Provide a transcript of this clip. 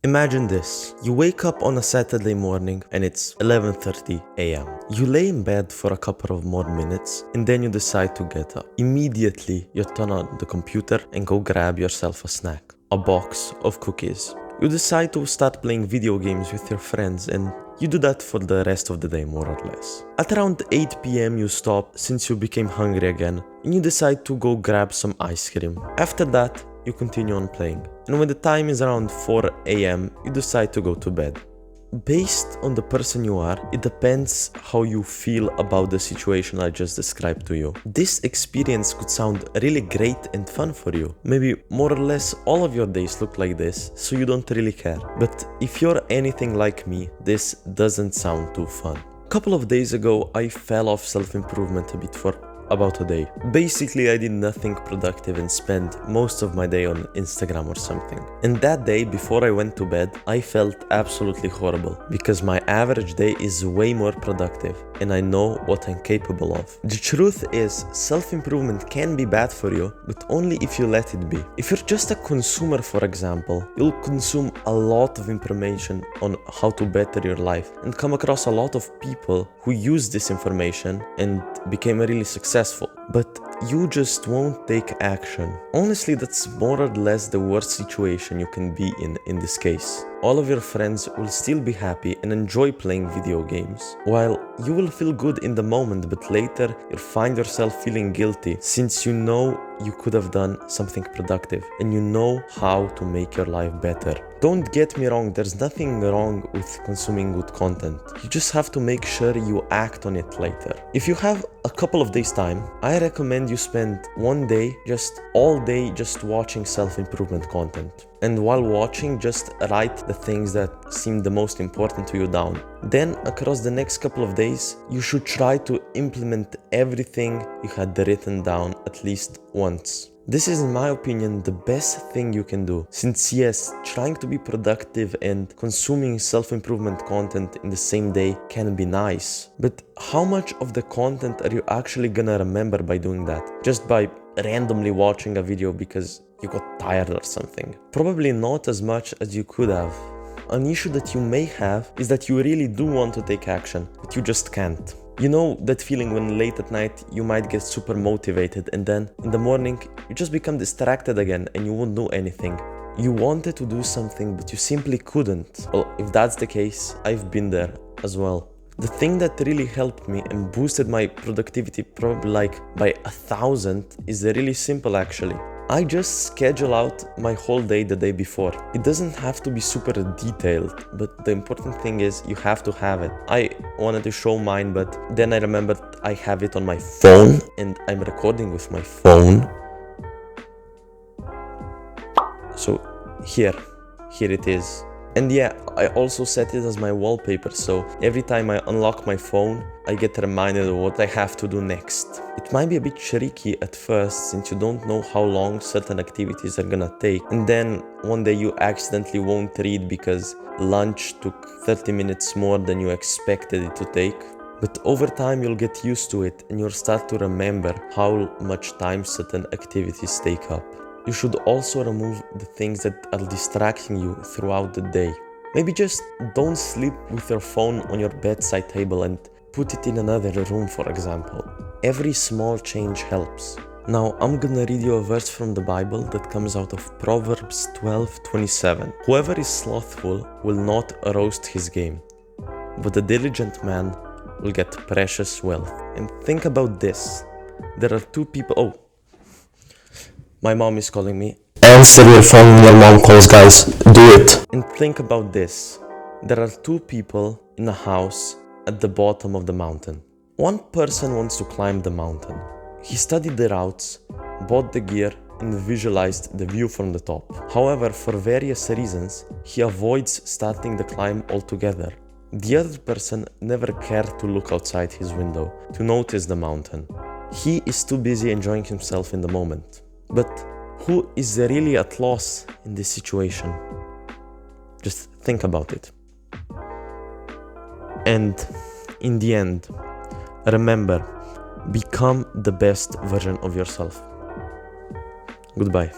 Imagine this. You wake up on a Saturday morning and it's 11:30 a.m. You lay in bed for a couple of more minutes and then you decide to get up. Immediately, you turn on the computer and go grab yourself a snack, a box of cookies. You decide to start playing video games with your friends and you do that for the rest of the day more or less. At around 8 p.m. you stop since you became hungry again and you decide to go grab some ice cream. After that, you continue on playing. And when the time is around 4 a.m., you decide to go to bed. Based on the person you are, it depends how you feel about the situation I just described to you. This experience could sound really great and fun for you. Maybe more or less all of your days look like this, so you don't really care. But if you're anything like me, this doesn't sound too fun. A couple of days ago, I fell off self-improvement a bit for about a day. Basically, I did nothing productive and spent most of my day on Instagram or something. And that day, before I went to bed, I felt absolutely horrible because my average day is way more productive and I know what I'm capable of. The truth is, self-improvement can be bad for you, but only if you let it be. If you're just a consumer, for example, you'll consume a lot of information on how to better your life and come across a lot of people who use this information and became really successful. But you just won't take action. Honestly, that's more or less the worst situation you can be in this case. All of your friends will still be happy and enjoy playing video games, while you will feel good in the moment, but later you'll find yourself feeling guilty since you know you could have done something productive and you know how to make your life better. Don't get me wrong, there's nothing wrong with consuming good content. You just have to make sure you act on it later. If you have a couple of days time, I recommend you spend one day, all day, just watching self-improvement content. And while watching, just write the things that seem the most important to you down. Then, across the next couple of days, you should try to implement everything you had written down at least once. This is, in my opinion, the best thing you can do. Since yes, trying to be productive and consuming self-improvement content in the same day can be nice. But how much of the content are you actually gonna remember by doing that? Just by randomly watching a video because you got tired or something? Probably not as much as you could have. An issue that you may have is that you really do want to take action, but you just can't. You know that feeling when late at night you might get super motivated and then in the morning you just become distracted again and you won't do anything. You wanted to do something but you simply couldn't. Well, if that's the case, I've been there as well. The thing that really helped me and boosted my productivity probably like by 1,000 is really simple actually. I just schedule out my whole day the day before. It doesn't have to be super detailed, but the important thing is you have to have it. I wanted to show mine, but then I remembered I have it on my phone and I'm recording with my phone. So here it is. And yeah, I also set it as my wallpaper, so every time I unlock my phone, I get reminded of what I have to do next. It might be a bit tricky at first since you don't know how long certain activities are gonna take, and then one day you accidentally won't read because lunch took 30 minutes more than you expected it to take. But over time you'll get used to it and you'll start to remember how much time certain activities take up. You should also remove the things that are distracting you throughout the day. Maybe just don't sleep with your phone on your bedside table and put it in another room, for example. Every small change helps. Now, I'm gonna read you a verse from the Bible that comes out of Proverbs 12:27. Whoever is slothful will not roast his game, but the diligent man will get precious wealth. And think about this. There are two people... Oh, my mom is calling me. Answer your phone when your mom calls, guys. Do it. And think about this. There are two people in a house at the bottom of the mountain. One person wants to climb the mountain. He studied the routes, bought the gear, and visualized the view from the top. However, for various reasons, he avoids starting the climb altogether. The other person never cared to look outside his window to notice the mountain. He is too busy enjoying himself in the moment. But who is really at loss in this situation? Just think about it. And in the end, remember, become the best version of yourself. Goodbye.